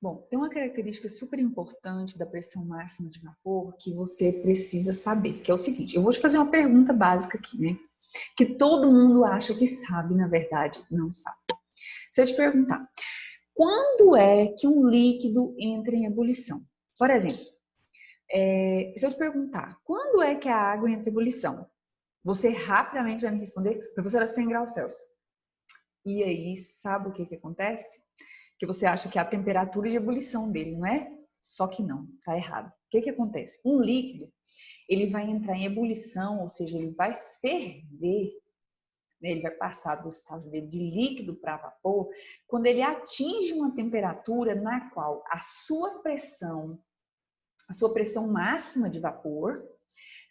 Bom, tem uma característica super importante da pressão máxima de vapor que você precisa saber, que é o seguinte, eu vou te fazer uma pergunta básica aqui, né? Que todo mundo acha que sabe, na verdade, não sabe. Se eu te perguntar, quando é que um líquido entra em ebulição? Por exemplo, se eu te perguntar, quando é que a água entra em ebulição? Você rapidamente vai me responder, professora, 100 graus Celsius. E aí, sabe o que acontece? Que você acha que é a temperatura de ebulição dele, não é? Só que não, tá errado. O que acontece? Um líquido, ele vai entrar em ebulição, ou seja, ele vai ferver, né? Ele vai passar do estado dele de líquido para vapor, quando ele atinge uma temperatura na qual a sua pressão máxima de vapor,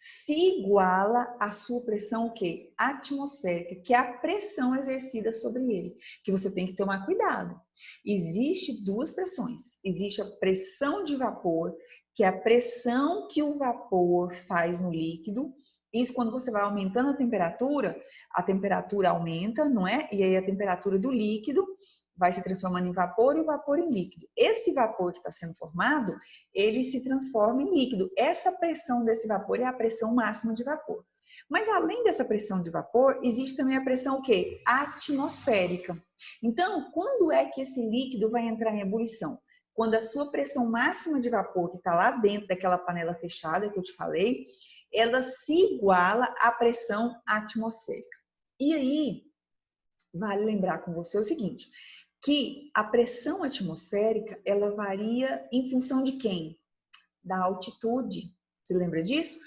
se iguala à sua pressão o quê? Atmosférica, que é a pressão exercida sobre ele, que você tem que tomar cuidado. Existe duas pressões. Existe a pressão de vapor, que é a pressão que o vapor faz no líquido. Isso quando você vai aumentando a temperatura aumenta, não é? E aí a temperatura do líquido vai se transformando em vapor e o vapor em líquido. Esse vapor que está sendo formado, ele se transforma em líquido. Essa pressão desse vapor é a pressão máxima de vapor. Mas além dessa pressão de vapor, existe também a pressão o quê? Atmosférica. Então, quando é que esse líquido vai entrar em ebulição? Quando a sua pressão máxima de vapor, que está lá dentro daquela panela fechada que eu te falei, ela se iguala à pressão atmosférica. E aí, vale lembrar com você o seguinte, que a pressão atmosférica, ela varia em função de quem? Da altitude. Você lembra disso?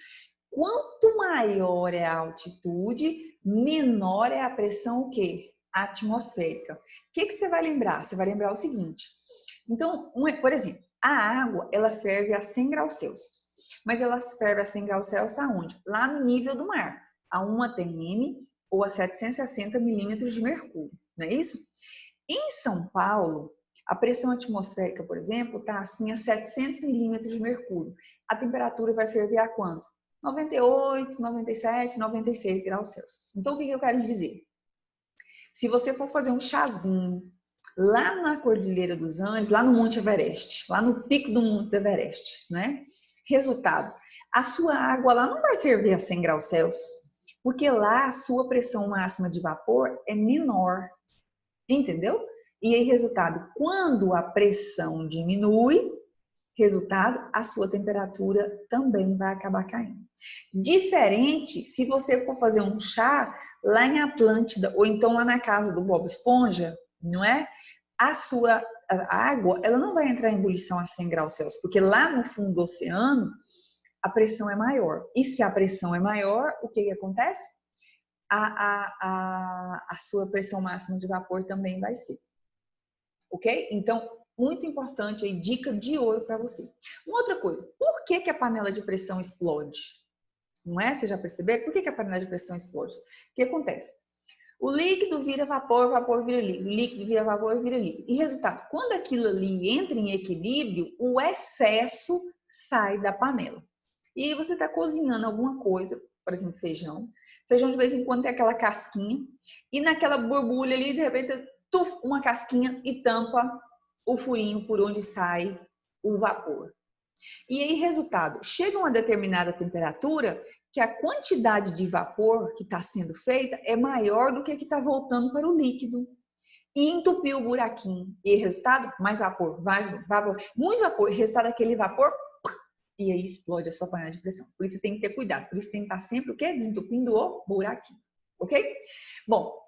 Quanto maior é a altitude, menor é a pressão o quê? Atmosférica. O que você vai lembrar? Você vai lembrar o seguinte. Então, por exemplo, a água, ela ferve a 100 graus Celsius. Mas ela ferve a 100 graus Celsius aonde? Lá no nível do mar, a 1 atm ou a 760 milímetros de mercúrio. Não é isso? Em São Paulo, a pressão atmosférica, por exemplo, está assim a 700 milímetros de mercúrio. A temperatura vai ferver a quanto? 98, 97, 96 graus Celsius. Então, o que eu quero dizer? Se você for fazer um chazinho lá na Cordilheira dos Andes, lá no Monte Everest, lá no pico do Monte Everest, né? Resultado, a sua água lá não vai ferver a 100 graus Celsius, porque lá a sua pressão máxima de vapor é menor. Entendeu? E aí, resultado, quando a pressão diminui, resultado, a sua temperatura também vai acabar caindo. Diferente se você for fazer um chá lá em Atlântida, ou então lá na casa do Bob Esponja, não é? A sua água, ela não vai entrar em ebulição a 100 graus Celsius, porque lá no fundo do oceano, a pressão é maior. E se a pressão é maior, o que acontece? A sua pressão máxima de vapor também vai ser. Ok? Então, muito importante aí, dica de ouro para você. Uma outra coisa, por que a panela de pressão explode? Não é? Você já percebeu? Por que a panela de pressão explode? O que acontece? O líquido vira vapor, o vapor vira líquido, o líquido vira vapor, vira líquido. E resultado, quando aquilo ali entra em equilíbrio, o excesso sai da panela. E aí você está cozinhando alguma coisa, por exemplo, feijão. Feijão de vez em quando tem aquela casquinha. E naquela borbulha ali, de repente, uma casquinha e tampa o furinho por onde sai o vapor. E aí, resultado, chega a uma determinada temperatura que a quantidade de vapor que está sendo feita é maior do que está voltando para o líquido. E entupiu o buraquinho. E resultado, mais vapor, vapor, muito vapor. Resultado, aquele vapor, e aí explode a sua panela de pressão. Por isso você tem que ter cuidado. Por isso tem que estar sempre o quê? Desentupindo o buraquinho. Ok? Bom,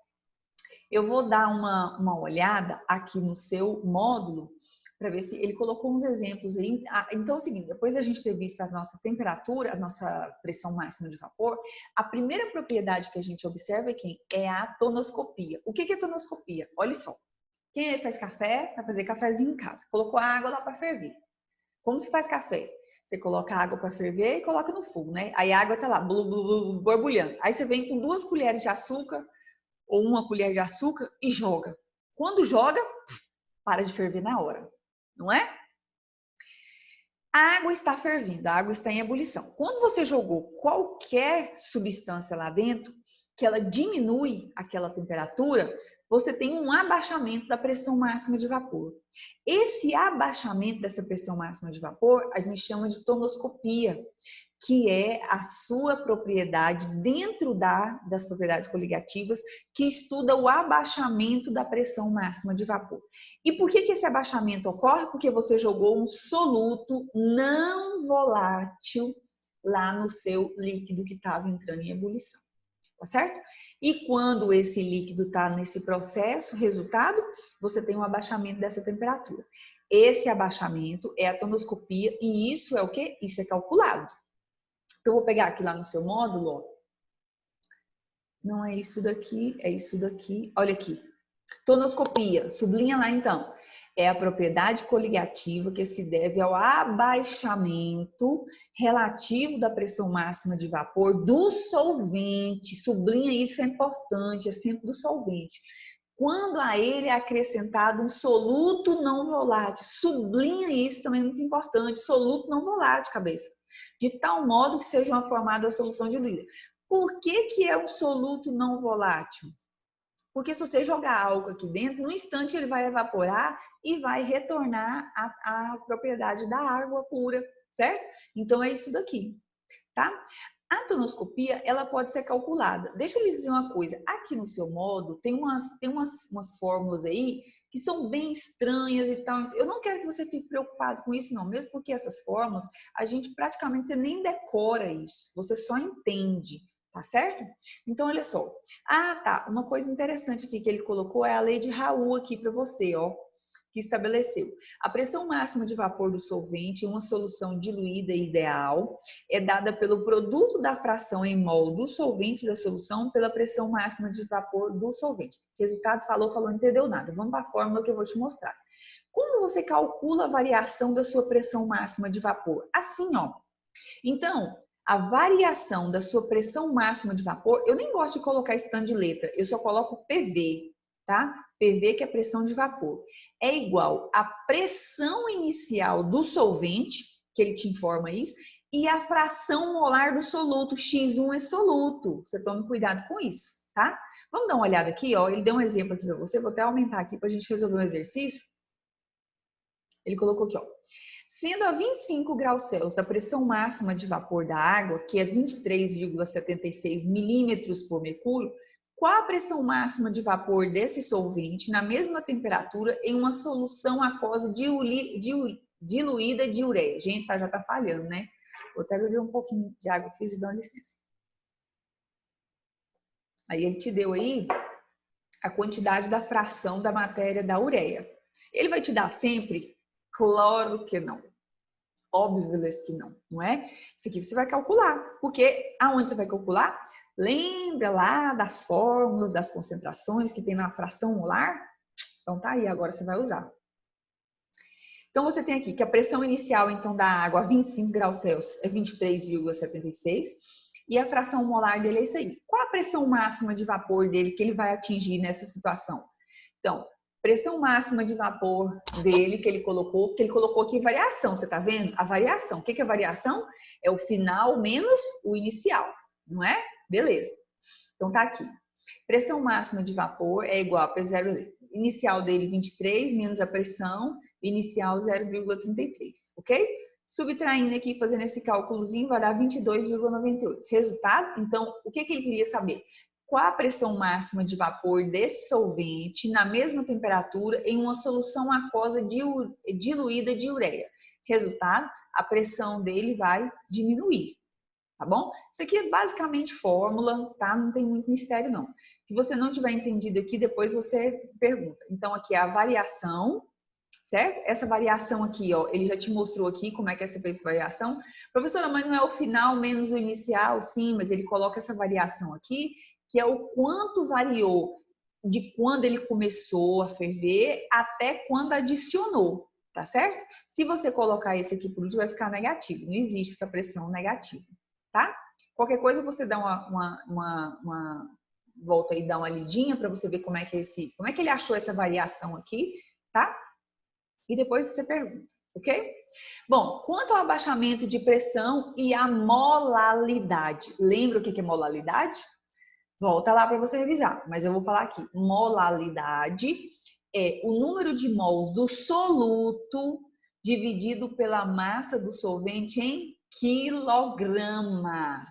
eu vou dar uma olhada aqui no seu módulo para ver se ele colocou uns exemplos aí. Então é o seguinte, depois da gente ter visto a nossa temperatura, a nossa pressão máxima de vapor, a primeira propriedade que a gente observa é quem? É a tonoscopia. O que é tonoscopia? Olha só. Quem aí faz café, vai fazer cafezinho em casa. Colocou a água lá para ferver. Como se faz café? Você coloca a água para ferver e coloca no fogo, né? Aí a água tá lá, blu, blu, blu, borbulhando. Aí você vem com 2 colheres de açúcar ou 1 colher de açúcar e joga. Quando joga, para de ferver na hora, não é? A água está fervendo, a água está em ebulição. Quando você jogou qualquer substância lá dentro, que ela diminui aquela temperatura, você tem um abaixamento da pressão máxima de vapor. Esse abaixamento dessa pressão máxima de vapor, a gente chama de tonoscopia, que é a sua propriedade dentro das propriedades coligativas, que estuda o abaixamento da pressão máxima de vapor. E por que esse abaixamento ocorre? Porque você jogou um soluto não volátil lá no seu líquido que estava entrando em ebulição. Tá certo? E quando esse líquido está nesse processo, resultado, você tem um abaixamento dessa temperatura. Esse abaixamento é a tonoscopia e isso é o quê? Isso é calculado. Então, eu vou pegar aqui lá no seu módulo, ó. Não é isso daqui, é isso daqui. Olha aqui. Tonoscopia, sublinha lá então. É a propriedade coligativa que se deve ao abaixamento relativo da pressão máxima de vapor do solvente. Sublinha isso, é importante, é sempre do solvente. Quando a ele é acrescentado um soluto não volátil. Sublinha isso também, é muito importante. Soluto não volátil, cabeça. De tal modo que seja uma formada a solução diluída. Por que é um soluto não volátil? Porque se você jogar álcool aqui dentro, no instante ele vai evaporar e vai retornar a propriedade da água pura, certo? Então é isso daqui, tá? A tonoscopia, ela pode ser calculada. Deixa eu lhe dizer uma coisa, aqui no seu módulo tem umas fórmulas aí que são bem estranhas e tal. Eu não quero que você fique preocupado com isso não, mesmo porque essas fórmulas, a gente praticamente, você nem decora isso, você só entende. Tá certo? Então, olha só. Ah, tá. Uma coisa interessante aqui que ele colocou é a lei de Raoult aqui para você, ó, que estabeleceu. A pressão máxima de vapor do solvente em uma solução diluída ideal é dada pelo produto da fração em mol do solvente da solução pela pressão máxima de vapor do solvente. Resultado, falou, não entendeu nada. Vamos para a fórmula que eu vou te mostrar. Como você calcula a variação da sua pressão máxima de vapor? Assim, ó. Então, a variação da sua pressão máxima de vapor, eu nem gosto de colocar esse tanto de letra, eu só coloco PV, tá? PV, que é pressão de vapor, é igual à pressão inicial do solvente, que ele te informa isso, e a fração molar do soluto, X1 é soluto. Você tome cuidado com isso, tá? Vamos dar uma olhada aqui, ó. Ele deu um exemplo aqui para você, vou até aumentar aqui para a gente resolver um exercício. Ele colocou aqui, ó. Sendo a 25 graus Celsius a pressão máxima de vapor da água, que é 23,76 milímetros por mercúrio, qual a pressão máxima de vapor desse solvente na mesma temperatura em uma solução aquosa diluída de ureia? Gente, já tá falhando, né? Vou até beber um pouquinho de água aqui, se dá licença. Aí ele te deu aí a quantidade da fração da matéria da ureia. Ele vai te dar sempre? Claro que não. Óbvio que não, não é? Isso aqui você vai calcular, porque aonde você vai calcular? Lembra lá das fórmulas, das concentrações que tem na fração molar? Então tá aí, agora você vai usar. Então você tem aqui que a pressão inicial então da água a 25 graus Celsius é 23,76 e a fração molar dele é isso aí. Qual a pressão máxima de vapor dele que ele vai atingir nessa situação? Então, pressão máxima de vapor dele que ele colocou aqui variação, você tá vendo? A variação. O que é variação? É o final menos o inicial, não é? Beleza. Então tá aqui. Pressão máxima de vapor é igual a P0 inicial dele 23 menos a pressão inicial 0,33, ok? Subtraindo aqui, fazendo esse cálculozinho, vai dar 22,98. Resultado? Então, o que ele queria saber? Qual a pressão máxima de vapor desse solvente na mesma temperatura em uma solução aquosa diluída de ureia? Resultado, a pressão dele vai diminuir, tá bom? Isso aqui é basicamente fórmula, tá? Não tem muito mistério não. Se você não tiver entendido aqui, depois você pergunta. Então, aqui é a variação, certo? Essa variação aqui, ó, ele já te mostrou aqui como é que você fez essa variação. Professora, mas não é o final menos o inicial? Sim, mas ele coloca essa variação aqui, que é o quanto variou de quando ele começou a ferver até quando adicionou, tá certo? Se você colocar esse aqui por último, vai ficar negativo. Não existe essa pressão negativa, tá? Qualquer coisa você dá uma volta aí, dá uma lidinha para você ver como é que ele achou essa variação aqui, tá? E depois você pergunta, ok? Bom, quanto ao abaixamento de pressão e a molalidade. Lembra o que é molalidade? Volta lá para você revisar, mas eu vou falar aqui. Molalidade é o número de mols do soluto dividido pela massa do solvente em quilograma.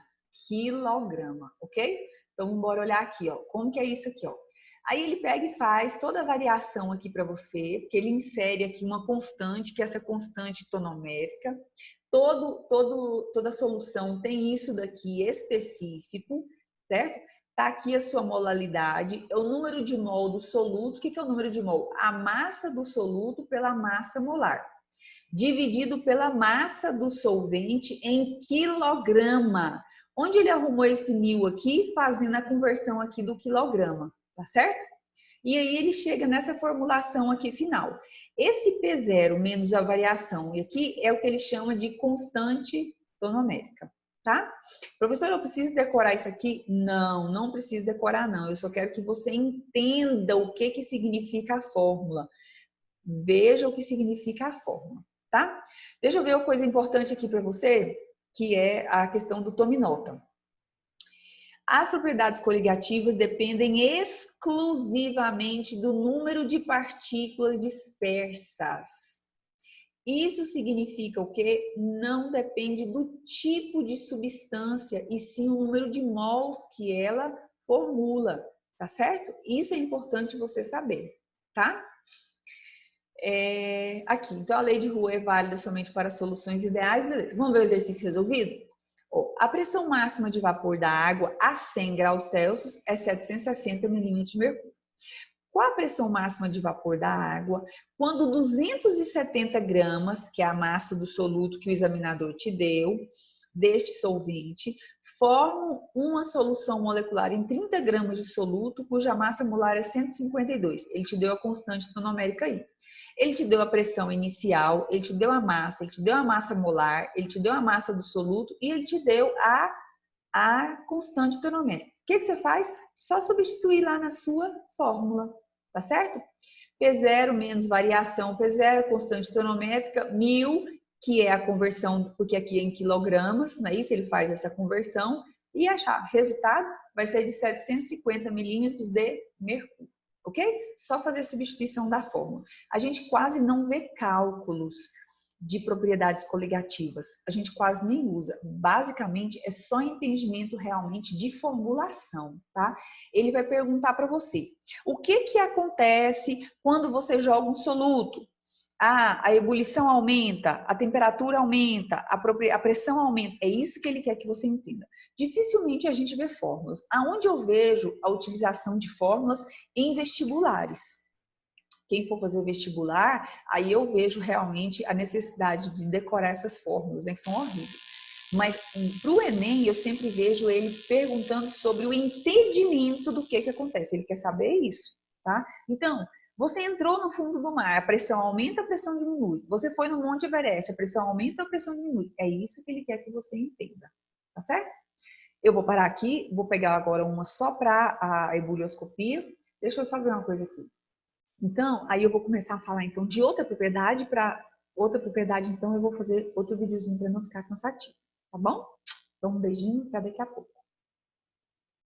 Quilograma, ok? Então, bora olhar aqui, ó. Como que é isso aqui, ó? Aí ele pega e faz toda a variação aqui para você, porque ele insere aqui uma constante, que é essa constante tonomérica. Toda solução tem isso daqui específico, certo? Tá aqui a sua molalidade, é o número de mol do soluto. O que é o número de mol? A massa do soluto pela massa molar, dividido pela massa do solvente em quilograma. Onde ele arrumou esse 1000 aqui? Fazendo a conversão aqui do quilograma, tá certo? E aí ele chega nessa formulação aqui final. Esse P0 menos a variação aqui é o que ele chama de constante tonomérica, tá? Professor, eu preciso decorar isso aqui? Não, não preciso decorar não. Eu só quero que você entenda o que significa a fórmula. Veja o que significa a fórmula, tá? Deixa eu ver uma coisa importante aqui para você, que é a questão do tominota. As propriedades coligativas dependem exclusivamente do número de partículas dispersas. Isso significa o quê? Não depende do tipo de substância, e sim o número de mols que ela formula, tá certo? Isso é importante você saber, tá? Aqui, então a lei de Roux é válida somente para soluções ideais, beleza. Vamos ver o exercício resolvido? A pressão máxima de vapor da água a 100 graus Celsius é 760 milímetros de mercúrio. Qual a pressão máxima de vapor da água quando 270 gramas, que é a massa do soluto que o examinador te deu, deste solvente, formam uma solução molecular em 30 gramas de soluto, cuja massa molar é 152. Ele te deu a constante tonomérica aí. Ele te deu a pressão inicial, ele te deu a massa, ele te deu a massa molar, ele te deu a massa do soluto e ele te deu a constante tonomérica. O que você faz? Só substituir lá na sua fórmula, tá certo? P0 menos variação P0, constante tonométrica, 1000, que é a conversão, porque aqui é em quilogramas, não é isso? Ele faz essa conversão e achar. Resultado vai ser de 750 milímetros de mercúrio, ok? Só fazer a substituição da fórmula. A gente quase não vê cálculos de propriedades coligativas. A gente quase nem usa. Basicamente, é só entendimento realmente de formulação, tá? Ele vai perguntar para você, o que acontece quando você joga um soluto? A ebulição aumenta, a temperatura aumenta, a pressão aumenta. É isso que ele quer que você entenda. Dificilmente a gente vê fórmulas. Aonde eu vejo a utilização de fórmulas? Em vestibulares. Quem for fazer vestibular, aí eu vejo realmente a necessidade de decorar essas fórmulas, né, que são horríveis. Mas para o Enem, eu sempre vejo ele perguntando sobre o entendimento do que acontece. Ele quer saber isso, tá? Então, você entrou no fundo do mar, a pressão aumenta, a pressão diminui. Você foi no Monte Everest, a pressão aumenta, a pressão diminui. É isso que ele quer que você entenda, tá certo? Eu vou parar aqui, vou pegar agora uma só para a ebulioscopia. Deixa eu só ver uma coisa aqui. Então, aí eu vou começar a falar então de outra propriedade para outra propriedade, então eu vou fazer outro videozinho para não ficar cansativo, tá bom? Então, um beijinho, até daqui a pouco.